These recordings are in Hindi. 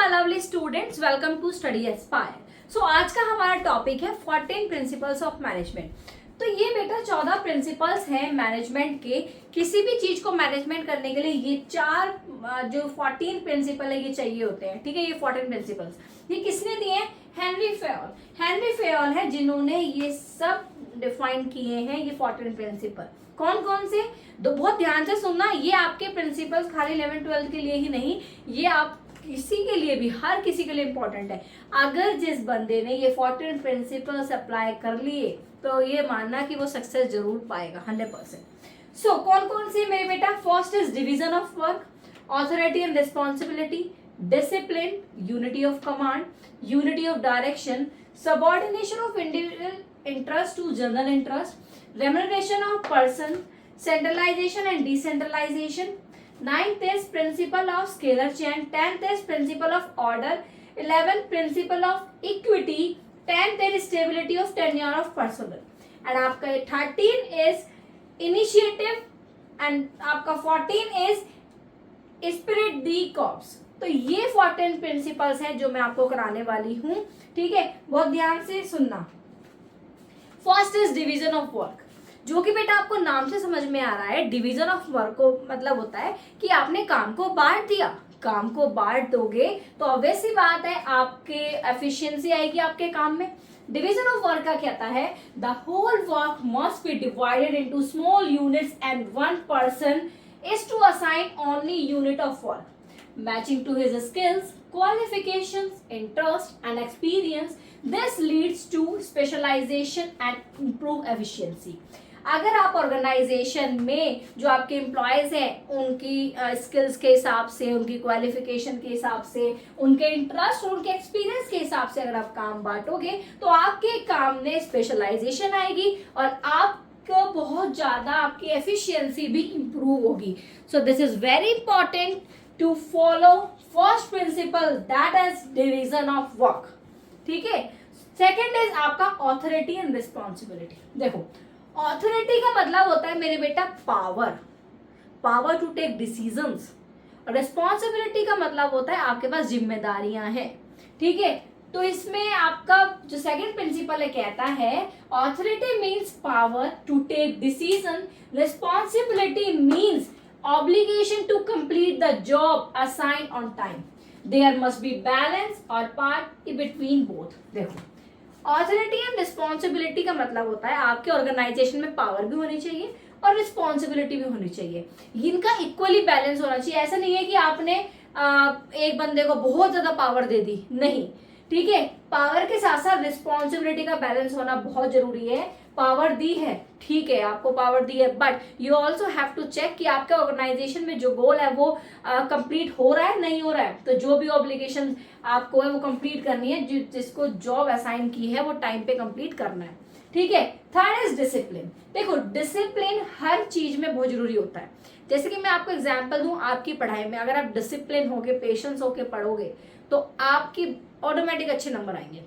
My lovely students, welcome to Study Aspire. So आज का हमारा टॉपिक है 14 प्रिंसिपल्स ऑफ मैनेजमेंट। तो ये बेटा 14 प्रिंसिपल्स हैं मैनेजमेंट के। किसी भी चीज को मैनेजमेंट करने के लिए ये चार जो 14 प्रिंसिपल है ये चाहिए होते हैं। ठीक है, ये 14 प्रिंसिपल्स ये किसने दिए हैं? Henry Fayol. हेनरी फेयोल है जिन्होंने ये सब डिफाइन किए हैं, ये 14 प्रिंसिपल। कौन कौन से? तो बहुत ध्यान से सुनना, ये आपके प्रिंसिपल्स खाली 11-12 के लिए ही नहीं, ये आप किसी के लिए भी, हर किसी के लिए इंपॉर्टेंट है। अगर जिस बंदे ने ये 14 प्रिंसिपल्स अप्लाई कर लिए तो ये मानना कि वो सक्सेस जरूर पाएगा 100%। सो कौन कौन से मेरे बेटा? First is division of work, authority and responsibility, discipline, unity of command, unity of direction, subordination of individual interest to general interest, remuneration of person, centralisation and decentralisation. 9th is principle of scalar chain, 10th is principle of order, 11th principle of equity, 10th is stability of tenure of personnel, and आपका 13 is initiative and आपका 14 is spirit the corps। तो ये 14 प्रिंसिपल्स हैं जो मैं आपको कराने वाली हूँ। ठीक है, बहुत ध्यान से सुनना। First is division of work, जो कि बेटा आपको नाम से समझ में आ रहा है। डिवीजन ऑफ वर्क को मतलब होता है कि आपने काम को बांट दिया। काम को बांट दोगे तो ऑब्वियस सी बात है आपके एफिशिएंसी आएगी आपके काम में। डिवीजन ऑफ वर्क का कहता है the whole work must be divided into small units and one person is to assign only unit of work matching to his skills, qualifications, interest and experience. This leads to specialisation and improve efficiency. अगर आप ऑर्गेनाइजेशन में जो आपके एम्प्लॉयज हैं उनकी स्किल्स के हिसाब से, उनकी क्वालिफिकेशन के हिसाब से, उनके इंटरेस्ट और उनके एक्सपीरियंस के हिसाब से अगर आप काम बांटोगे तो आपके काम में स्पेशलाइजेशन आएगी और आपको बहुत ज्यादा आपकी एफिशिएंसी भी इंप्रूव होगी। So this is very important to follow first principle, that is division of work. ठीक है, सेकेंड इज आपका ऑथोरिटी एंड रिस्पॉन्सिबिलिटी। देखो, ऑथोरिटी का मतलब होता है मेरे बेटा power to take decisions. Responsibility का मतलब होता है आपके पास जिम्मेदारियां हैं। ठीक है, तो इसमें आपका जो सेकंड प्रिंसिपल है कहता है authority means power to take decision, responsibility means obligation to complete the job assign on time. There must be balance और पार्ट बिटवीन बोथ। देखो, ऑथोरिटी एंड रिस्पॉन्सिबिलिटी का मतलब होता है आपके ऑर्गेनाइजेशन में पावर भी होनी चाहिए और रिस्पॉन्सिबिलिटी भी होनी चाहिए। इनका इक्वली बैलेंस होना चाहिए। ऐसा नहीं है कि आपने एक बंदे को बहुत ज्यादा पावर दे दी, नहीं। ठीक है, पावर के साथ साथ रिस्पॉन्सिबिलिटी का बैलेंस होना बहुत जरूरी है। पावर दी है, ठीक है, आपको पावर दी है, but you also have to check कि आपके ऑर्गेनाइजेशन में जो गोल है वो कंप्लीट हो रहा है, नहीं हो रहा है। तो जो भी ऑब्लिगेशन आपको है वो कंप्लीट करनी है, जिसको जॉब असाइन की है वो टाइम पे कंप्लीट करना है। ठीक है, थर्ड इज डिसिप्लिन। देखो, डिसिप्लिन हर चीज में बहुत जरूरी होता है। जैसे कि मैं आपको एग्जांपल दूं, आपकी पढ़ाई में अगर आप डिसिप्लिन होके, पेशेंस होके पढ़ोगे तो आपकी ऑटोमेटिक अच्छे नंबर आएंगे।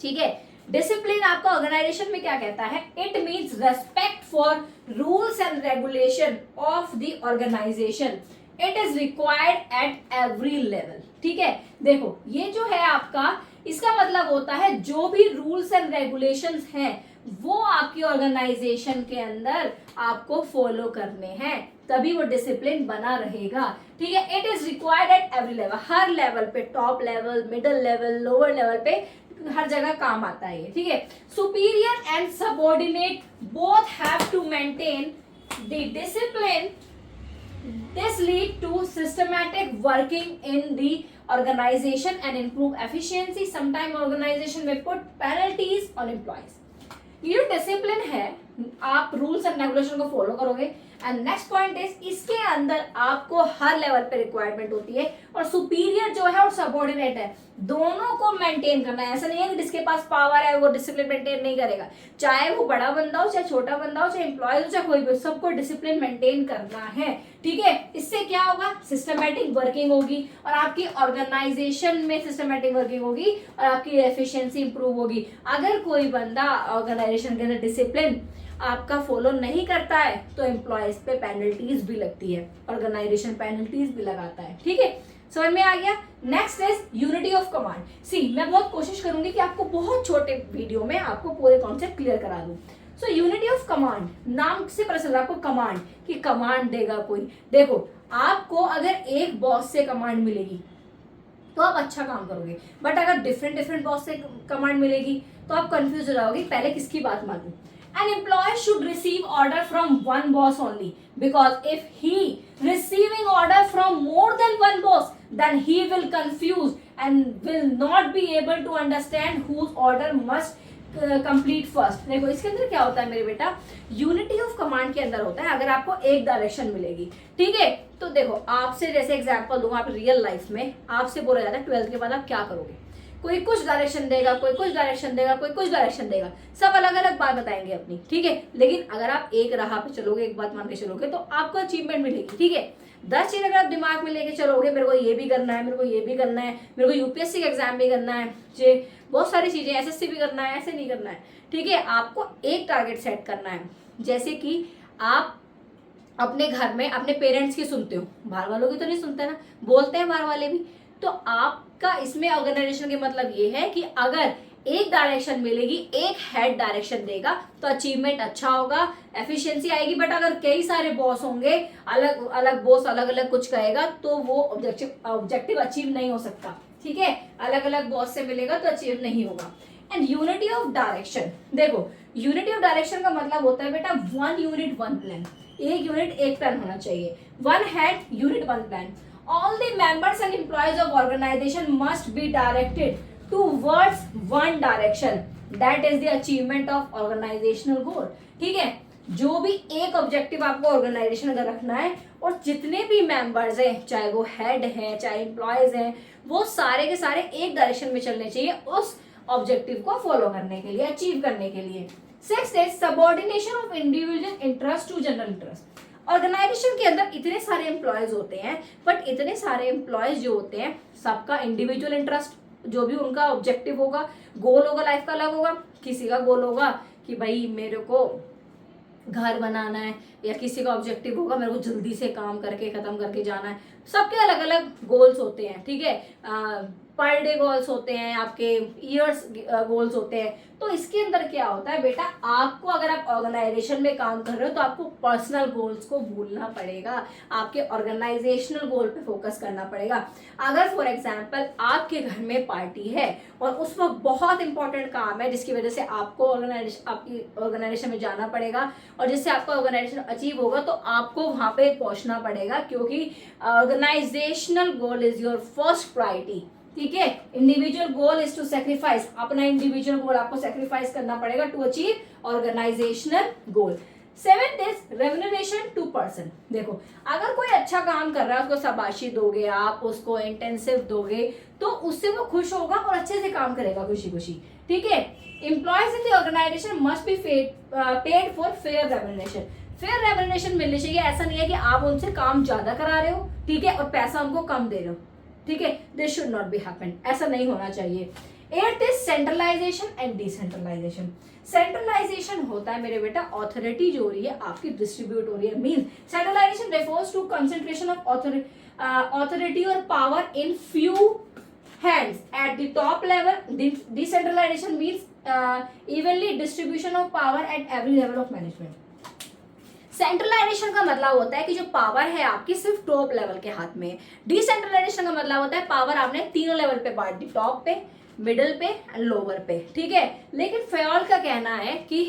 ठीक है, डिसिप्लिन आपका ऑर्गेनाइजेशन में क्या कहता है? It means respect for rules and regulation of the organisation. It is required at every level. ठीक है, देखो ये जो है आपका, इसका मतलब होता है जो भी रूल्स एंड रेगुलेशंस हैं वो आपकी ऑर्गेनाइजेशन के अंदर आपको फॉलो करने हैं, तभी वो डिसिप्लिन बना रहेगा। ठीक है, it is required at every level, हर लेवल पे, top level, middle level, lower level पे, हर जगह काम आता है ये। ठीक है, superior and subordinate both have to maintain the discipline. This lead to systematic working in the organization and improve efficiency. Sometime organization may put penalties on employees. ये जो डिसिप्लिन है, आप रूल्स एंड रेगुलेशन को फॉलो करोगे। एंड नेक्स्ट पॉइंट इज, इसके अंदर आपको हर लेवल पे रिक्वायरमेंट होती है और सुपीरियर जो है और सबऑर्डिनेट है, दोनों को मेंटेन करना है। ऐसा नहीं है कि जिसके पास पावर है वो डिसिप्लिन मेंटेन नहीं करेगा। चाहे वो बड़ा बंदा हो, चाहे छोटा बंदा हो, चाहे एम्प्लॉय हो, चाहे कोई भी, सबको डिसिप्लिन मेंटेन करना है। ठीक है, इससे क्या होगा? सिस्टमैटिक वर्किंग होगी और आपकी ऑर्गेनाइजेशन में सिस्टमैटिक वर्किंग होगी और आपकी एफिशिएंसी इंप्रूव होगी। अगर कोई बंदा ऑर्गेनाइजेशन के अंदर डिसिप्लिन आपका फॉलो नहीं करता है तो एम्प्लॉयज पे पेनल्टीज भी लगती है, ऑर्गेनाइजेशन पेनल्टीज भी लगाता है। ठीक है, समझ में आ गया। Next is unity of command. See मैं बहुत कोशिश करूंगी कि आपको बहुत छोटे वीडियो में आपको पूरे कॉन्सेप्ट क्लियर करा दूं। सो यूनिटी ऑफ कमांड, नाम से पता चल रहा है आपको कमांड, कि कमांड देगा कोई। देखो आपको अगर एक बॉस से कमांड मिलेगी तो आप अच्छा काम करोगे, बट अगर डिफरेंट डिफरेंट बॉस से कमांड मिलेगी तो आप कंफ्यूज हो जाओगे पहले किसकी बात मानूं। An employee should receive order from one boss only, because if he receiving order from more than one boss, then he will confuse and will not be able to understand whose order must complete first। देखो इसके अंदर क्या होता है मेरे बेटा, यूनिटी ऑफ कमांड के अंदर होता है अगर आपको एक डायरेक्शन मिलेगी, ठीक है। तो देखो आपसे जैसे एग्जांपल दूंगा, आप रियल लाइफ में आपसे बोला जाता है 12th के बाद आप क्या करोगे, कोई कुछ डायरेक्शन देगा, कोई कुछ डायरेक्शन देगा, कोई कुछ डायरेक्शन देगा, सब अलग अलग बात बताएंगे अपनी, ठीक है। लेकिन अगर आप एक राह पे चलोगे, एक बात मान के चलोगे तो आपको अचीवमेंट मिलेगी, ठीक है। 10 चीज अगर आप दिमाग में लेके चलोगे, मेरे को ये भी करना है, मेरे को ये भी करना है, मेरे को यूपीएससी का एग्जाम भी करना है, जे बहुत सारी चीजें, एसएससी भी करना है, ऐसे नहीं करना है, ठीक है। आपको एक टारगेट सेट करना है। जैसे कि आप अपने घर में अपने पेरेंट्स की सुनते हो, बाहर वालों की तो नहीं सुनते ना, बोलते हैं बाहर वाले भी। तो आपका इसमें ऑर्गेनाइजेशन के मतलब ये है कि अगर एक डायरेक्शन मिलेगी, एक हेड डायरेक्शन देगा तो अचीवमेंट अच्छा होगा, एफिशिएंसी आएगी। बट अगर कई सारे बॉस होंगे, अलग अलग बॉस अलग अलग कुछ कहेगा तो वो ऑब्जेक्टिव अचीव नहीं हो सकता, ठीक है। अलग अलग बॉस से मिलेगा तो अचीव नहीं होगा। एंड यूनिटी ऑफ डायरेक्शन, देखो यूनिटी ऑफ डायरेक्शन का मतलब होता है बेटा वन यूनिट वन प्लान, एक यूनिट एक प्लान होना चाहिए, one head unit one plan. All the members and employees of organization must be directed towards one direction, that is the achievement of organizational goal, ठीक है। जो भी एक ऑब्जेक्टिव आपको ऑर्गेनाइजेशन अगर रखना है, और जितने भी मेंबर्स हैं, चाहे वो हेड हैं चाहे एम्प्लॉयज हैं, वो सारे के सारे एक डायरेक्शन में चलने चाहिए उस ऑब्जेक्टिव को फॉलो करने के लिए, अचीव करने के लिए। Sixth is subordination of individual interest to general interest. Organisation के अंदर इतने सारे एम्प्लॉयज होते हैं, बट इतने सारे एम्प्लॉयज जो होते हैं सबका इंडिविजुअल इंटरेस्ट, जो भी उनका ऑब्जेक्टिव होगा, गोल होगा लाइफ का अलग होगा। किसी का गोल होगा कि भाई मेरे को घर बनाना है, या किसी का ऑब्जेक्टिव होगा मेरे को जल्दी से काम करके खत्म करके जाना है। सबके अलग अलग गोल्स होते हैं, ठीक है। पर डे गोल्स होते हैं, आपके ईयर्स गोल्स होते हैं। तो इसके अंदर क्या होता है बेटा, आपको अगर आप ऑर्गेनाइजेशन में काम कर रहे हो तो आपको पर्सनल गोल्स को भूलना पड़ेगा, आपके ऑर्गेनाइजेशनल गोल पे फोकस करना पड़ेगा। अगर फॉर एग्जांपल आपके घर में पार्टी है और उस वक्त बहुत इंपॉर्टेंट काम है जिसकी वजह से आपको आपकी ऑर्गेनाइजेशन में जाना पड़ेगा, और जिससे आपका ऑर्गेनाइजेशन अचीव होगा तो आपको वहां पे पहुंचना पड़ेगा, क्योंकि organisational goal is your first priority, ठीक है। Individual goal is to sacrifice, अपना इंडिविजुअल गोल आपको सेक्रीफाइस करना पड़ेगा to achieve organisational goal. Seventh is remuneration to person. देखो अगर कोई अच्छा काम कर रहा है उसको शाबाशी दोगे, आप उसको इंटेंसिव दोगे तो उससे वो खुश होगा और अच्छे से काम करेगा खुशी खुशी, ठीक है। Employees in the organisation must be paid for fair remuneration. Fair remuneration मिलनी चाहिए, ऐसा नहीं है कि आप उनसे काम ज्यादा करा रहे हो, ठीक है, और पैसा उनको कम दे रहे हो, ठीक है। This should not be happen, ऐसा नहीं होना चाहिए। Eighth is centralisation and decentralisation. Centralisation होता है मेरे बेटा ऑथोरिटी जो हो रही है आपकी डिस्ट्रीब्यूट हो रही है, mean centralisation refers to concentration of authority और power in few hands at the top level. Decentralisation means evenly distribution of power at every level of management. Centralisation का मतलब होता है कि जो पावर है आपकी सिर्फ टॉप लेवल के हाथ में। डिसेंट्रलाइजेशन का मतलब होता है पावर आपने तीनों लेवल पे बांट दी, टॉप पे, मिडिल पे एंड लोअर पे, ठीक है। लेकिन फयोल का कहना है कि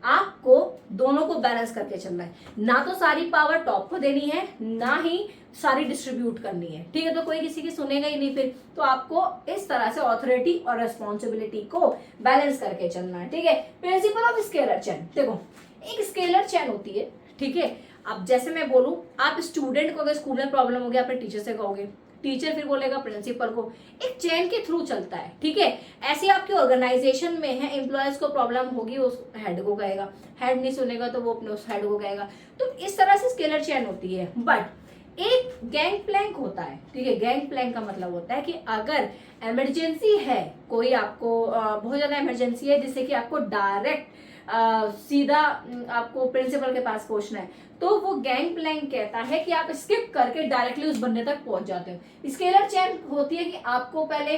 आपको दोनों को बैलेंस करके चलना है, ना तो सारी पावर टॉप को देनी है, ना ही सारी डिस्ट्रीब्यूट करनी है, ठीक है। तो कोई किसी की सुनेगा ही नहीं फिर, तो आपको इस तरह से ऑथोरिटी और रेस्पॉन्सिबिलिटी को बैलेंस करके चलना है, ठीक है। प्रिंसिपल ऑफ स्केलर चेन, देखो एक स्केलर चेन होती है, ठीक है। अब जैसे मैं बोलूं, आप स्टूडेंट को अगर स्कूल में प्रॉब्लम हो गया अपने टीचर से कहोगे, टीचर फिर बोलेगा प्रिंसिपल को, एक चेन के थ्रू चलता है, ठीक है। ऐसे आपके ऑर्गेनाइजेशन में है, एम्प्लॉयज को प्रॉब्लम होगी उस हेड को कहेगा, हेड नहीं सुनेगा तो वो अपने उस हेड को कहेगा। तो इस तरह से स्केलर चेन होती है। बट एक गैंग प्लैंक होता है, ठीक है। गैंग प्लैंक का मतलब होता है कि अगर इमरजेंसी है, कोई आपको बहुत ज्यादा इमरजेंसी है जिससे कि आपको डायरेक्ट सीधा आपको प्रिंसिपल के पास पहुंचना है, तो वो गैंग प्लैंक कहता है कि आप स्किप करके डायरेक्टली उस बंदे तक पहुंच जाते हो। स्केलर चेन होती है कि आपको पहले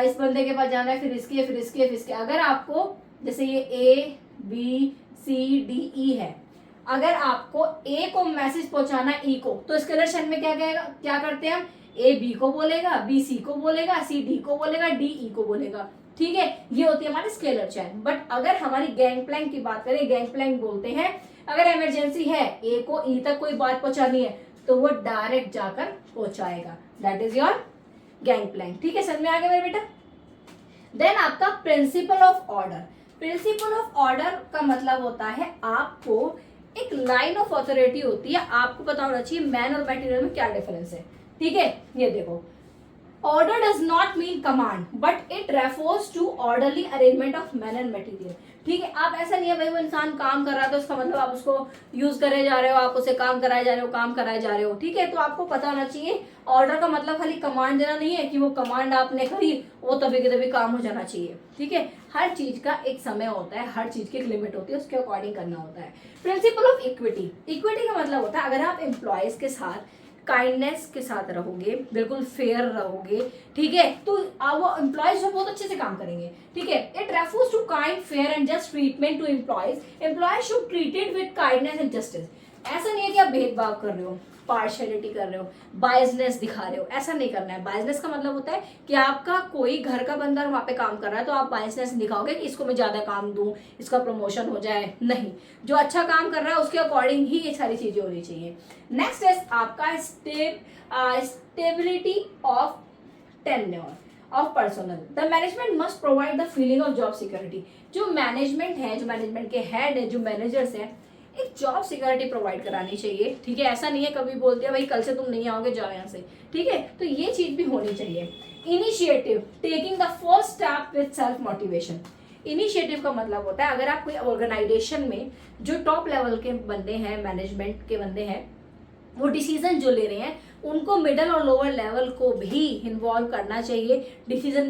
इस बंदे के पास जाना है, फिर इसकी, फिर इसकी, फिर इसके। अगर आपको जैसे ये ABCDE है, अगर आपको ए को मैसेज पहुंचाना है ई को, तो स्केलर चेन में क्या करते हैं हम, ए बी को बोलेगा, बी सी को बोलेगा, सी डी को बोलेगा, डी ई को बोलेगा। ठीक है, ये होती है हमारी स्केलर चेन। बट अगर हमारी गैंग प्लैंक की बात करें, गैंग प्लैंक बोलते हैं अगर इमरजेंसी है, ए को ई तक कोई बात पहुंचानी है, तो वो डायरेक्ट जाकर पहुंचाएगा। That is your gang plank. ठीक है, समझ में आ गया मेरे बेटा। देन आपका principle of order. Principle of order का मतलब होता है आपको एक लाइन ऑफ अथॉरिटी होती है, आपको पता होना चाहिए मैन और मटेरियल में क्या डिफरेंस है। ठीक है, ये देखो, order does not mean command but it refers to orderly arrangement of man and material. ठीक है, आप ऐसा नहीं है भाई वो इंसान काम कर रहा है तो उसका मतलब आप उसको यूज करे जा रहे हो, आप उसे काम कराए जा रहे हो, काम कराए जा रहे हो। ठीक है, तो आपको पता होना चाहिए ऑर्डर का मतलब खाली कमांड देना नहीं है कि वो कमांड आपने करी वो तभी के तभी काम हो जाना चाहिए। ठीक है, हर चीज का एक समय होता है, हर चीज की एक लिमिट होती है, उसके अकॉर्डिंग करना होता है। Principle of equity. इक्विटी का मतलब होता है अगर आप एम्प्लॉयज के साथ काइंडनेस के साथ रहोगे, बिल्कुल फेयर रहोगे, ठीक है, तो वो एम्प्लॉयज जो बहुत अच्छे से काम करेंगे। ठीक है, it refers to kind fair and just treatment to employees. Employees should treated with kindness and justice. ऐसा नहीं है कि आप भेदभाव कर रहे हो, पार्शियलिटी कर रहे हो, बायसनेस दिखा रहे हो, ऐसा नहीं करना है। बायसनेस का मतलब होता है कि आपका कोई घर का बंदा वहां पे काम कर रहा है तो आप बायसनेस दिखाओगे कि इसको मैं ज्यादा काम दूं, इसका प्रमोशन हो जाए, नहीं। जो अच्छा काम कर रहा है उसके अकॉर्डिंग ही ये सारी चीजें होनी चाहिए। नेक्स्ट है आपका stability of tenure of personal. The management must provide the feeling of job security. जो मैनेजमेंट है, जो मैनेजमेंट के हेड है, जो मैनेजर्स है, एक जॉब सिक्योरिटी प्रोवाइड करानी चाहिए। ठीक है, ऐसा नहीं है कभी बोल दिया भाई कल से तुम नहीं आओगे, जाओ यहाँ से। ठीक है, तो ये चीज भी होनी चाहिए। Initiative, taking the first step with self motivation. Initiative का मतलब होता है अगर आप कोई ऑर्गेनाइजेशन में जो टॉप लेवल के बंदे हैं, मैनेजमेंट के बंदे हैं, वो डिसीजन जो ले रहे हैं उनको मिडल और लोअर लेवल को भी इन्वॉल्व करना चाहिए। डिसीजन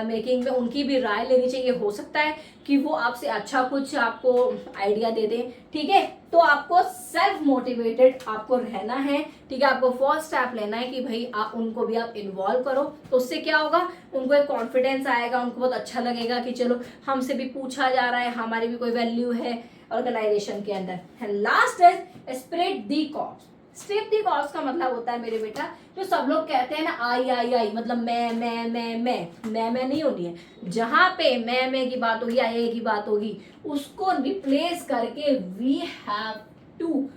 मेकिंग में उनकी भी राय लेनी चाहिए। हो सकता है कि वो आपसे अच्छा कुछ आपको आइडिया दे दें। ठीक है, तो आपको सेल्फ मोटिवेटेड आपको रहना है। ठीक है, आपको फर्स्ट स्टेप लेना है कि भाई उनको भी आप इन्वॉल्व करो। तो उससे क्या होगा, उनको एक कॉन्फिडेंस आएगा, उनको बहुत अच्छा लगेगा कि चलो हमसे भी पूछा जा रहा है, हमारी भी कोई वैल्यू है ऑर्गेनाइजेशन के अंदर। And last is spread the cause. Spread the cause का मतलब होता है मेरे बेटा, जो सब लोग कहते हैं ना आई मतलब मैं नहीं होनी है। जहां पे मैं की बात होगी, आई की बात होगी, उसको रिप्लेस करके वी हैव टू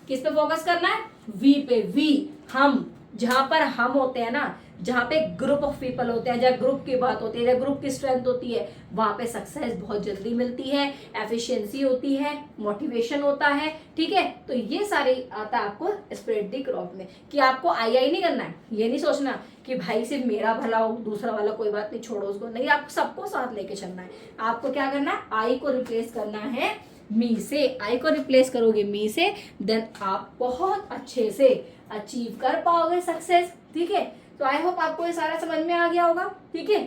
किस पे फोकस करना है, वी पे। वी, हम, जहां पर हम होते हैं ना, जहां पे ग्रुप ऑफ पीपल होते हैं, जहां ग्रुप की बात होती है, जहां ग्रुप की स्ट्रेंथ होती है, वहां पे सक्सेस बहुत जल्दी मिलती है, एफिशिएंसी होती है, मोटिवेशन होता है। ठीक है, तो ये सारी आता है आपको स्प्रेड दी क्रॉप में, कि आपको आई नहीं करना है। ये नहीं सोचना कि भाई सिर्फ मेरा भला हो, दूसरा वाला कोई बात नहीं, छोड़ो उसको, नहीं, आपको सबको साथ लेके चलना है। आपको क्या करना है, आई को रिप्लेस करना है मी से। आई को रिप्लेस करोगे मी से, देन आप बहुत अच्छे से अचीव कर पाओगे सक्सेस। ठीक है, तो आई होप आपको ये सारा समझ में आ गया होगा। ठीक है,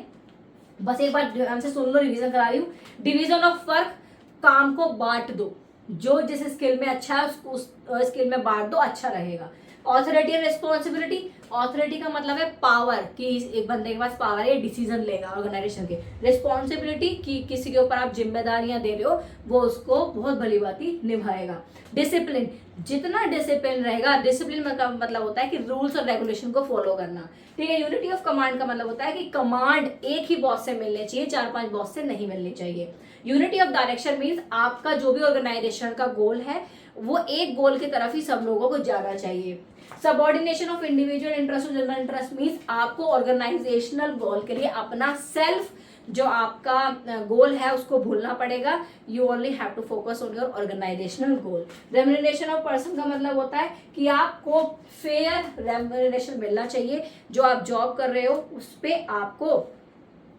बस एक बार हमसे सुन लो, रिवीजन करा रही हूँ। डिवीजन ऑफ वर्क, काम को बांट दो, जो जिस स्किल में अच्छा है उसको उस स्किल में बांट दो, अच्छा रहेगा। Authority and responsibility. ऑथोरिटी का मतलब है पावर, कि एक बंदे के पास पावर है, डिसीजन लेगा ऑर्गेनाइजेशन के। रिस्पॉन्सिबिलिटी, कि किसी के ऊपर आप जिम्मेदारियां दे रहे हो, वो उसको बहुत भली बाती निभाएगा। डिसिप्लिन, जितना डिसिप्लिन रहेगा, डिसिप्लिन का मतलब होता है कि रूल्स और रेगुलेशन को फॉलो करना। ठीक है, यूनिटी ऑफ कमांड का मतलब होता है कि कमांड एक ही बॉस से मिलनी चाहिए, 4-5 बॉस से नहीं मिलनी चाहिए। यूनिटी ऑफ डायरेक्शन मीन्स आपका जो भी ऑर्गेनाइजेशन का गोल है वो एक गोल की तरफ ही सब लोगों को जाना चाहिए। Subordination of individual interest to general interest means आपको ऑर्गेनाइजेशनल गोल के लिए अपना सेल्फ जो आपका गोल है उसको भूलना पड़ेगा। You only have to focus on your organisational goal. Remuneration of person का मतलब होता है कि आपको फेयर रेम्युनरेशन मिलना चाहिए। जो आप जॉब कर रहे हो उस पे आपको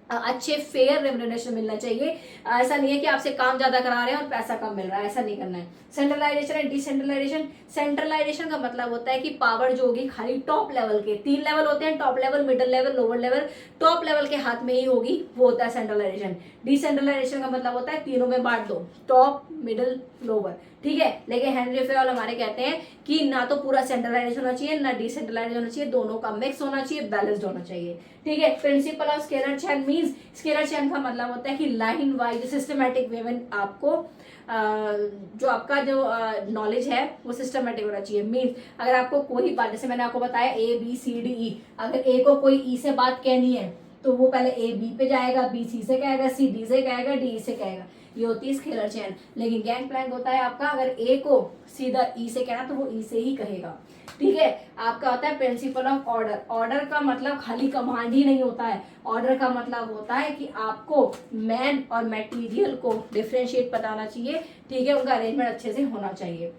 अच्छे फेयर रेम्युनरेशन मिलना चाहिए। ऐसा नहीं है कि आपसे काम ज्यादा करा रहे हैं और पैसा कम मिल रहा है, ऐसा नहीं करना है। Centralisation and decentralisation. सेंट्रलाइजेशन का मतलब होता है कि पावर जो होगी खाली टॉप लेवल के, 3 लेवल होते हैं, top level, middle level, lower level, top level के हाथ में ही होगी, वो होता है सेंट्रलाइजेशन। डिसेंट्रलाइजेशन का मतलब होता है तीनों में बांट दो, टॉप, मिडिल, लोअर, ठीक है। लेकिन हेनरी फेयोल हमारे कहते हैं कि ना तो पूरा सेंट्रलाइजेशन होना चाहिए ना डिसेंट्रलाइज होना चाहिए, दोनों का मिक्स होना चाहिए, बैलेंस्ड होना चाहिए, ठीक है। Principle of scalar chain means, scalar chain का मतलब होता है कि लाइन वाइज सिस्टमेटिक वे में आपको जो आपका जो नॉलेज है वो सिस्टमेटिक होना चाहिए। मीन्स अगर आपको कोई बात, जैसे मैंने आपको बताया ABCDE, अगर ए को कोई ई से बात कहनी है तो वो पहले A B पे जाएगा, B C से कहेगा, C D से कहेगा, D E से कहेगा, ये होती है स्केलर चेन। लेकिन गैंग प्लैंक होता है आपका, अगर A को सीधा E से कहना तो वो E से ही कहेगा, ठीक है। आपका होता है प्रिंसिपल ऑफ ऑर्डर। ऑर्डर का मतलब खाली कमांड ही नहीं होता है, ऑर्डर का मतलब होता है कि आपको मैन और मटेरियल को डिफरेंशिएट बताना चाहिए, ठीक है, उनका अरेंजमेंट अच्छे से होना चाहिए।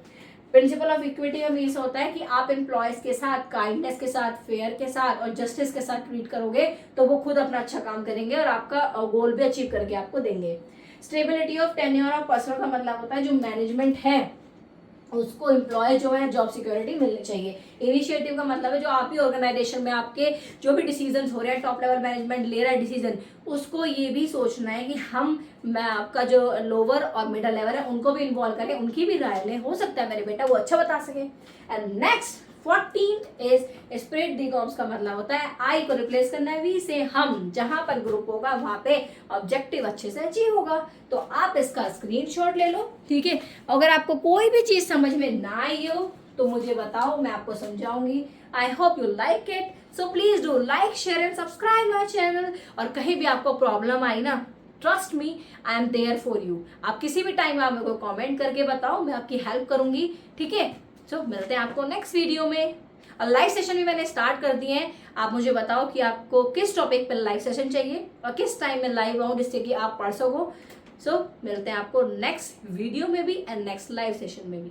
प्रिंसिपल ऑफ इक्विटी में मीन्स होता है कि आप एम्प्लॉयज के साथ काइंडनेस के साथ, फेयर के साथ और जस्टिस के साथ ट्रीट करोगे तो वो खुद अपना अच्छा काम करेंगे और आपका गोल भी अचीव करके आपको देंगे। Stability of tenure of person का मतलब होता है जो मैनेजमेंट है उसको एम्प्लॉय जो है जॉब सिक्योरिटी मिलनी चाहिए। इनिशिएटिव का मतलब है जो आप ही ऑर्गेनाइजेशन में आपके जो भी डिसीजन हो रहे हैं, टॉप लेवल मैनेजमेंट ले रहा है डिसीजन, उसको ये भी सोचना है कि हम आपका जो लोअर और मिडल लेवल है उनको भी इन्वॉल्व करें, उनकी भी राय लें, हो सकता है मेरे बेटा वो अच्छा बता सके। And next 14th is esprit de corps का मतलब होता है आई को रिप्लेस करना है वी से। हम जहां पर ग्रुप होगा वहां पे ऑब्जेक्टिव अच्छे से अचीव होगा। तो आप इसका स्क्रीनशॉट ले लो, ठीक है। अगर आपको कोई भी चीज समझ में ना आई हो तो मुझे बताओ, मैं आपको समझाऊंगी। I hope you like it, so please do like, share and subscribe my channel. और कहीं भी आपको प्रॉब्लम आई ना, trust me, I am there for you. आप किसी भी टाइम आप मेरे को कॉमेंट करके बताओ, मैं आपकी हेल्प करूंगी, ठीक है। तो मिलते हैं आपको नेक्स्ट वीडियो में। और लाइव सेशन भी मैंने स्टार्ट कर दिए हैं, आप मुझे बताओ कि आपको किस टॉपिक पर लाइव सेशन चाहिए और किस टाइम में लाइव आऊं जिससे कि आप पढ़ सको। सो मिलते हैं आपको नेक्स्ट वीडियो में भी एंड नेक्स्ट लाइव सेशन में भी।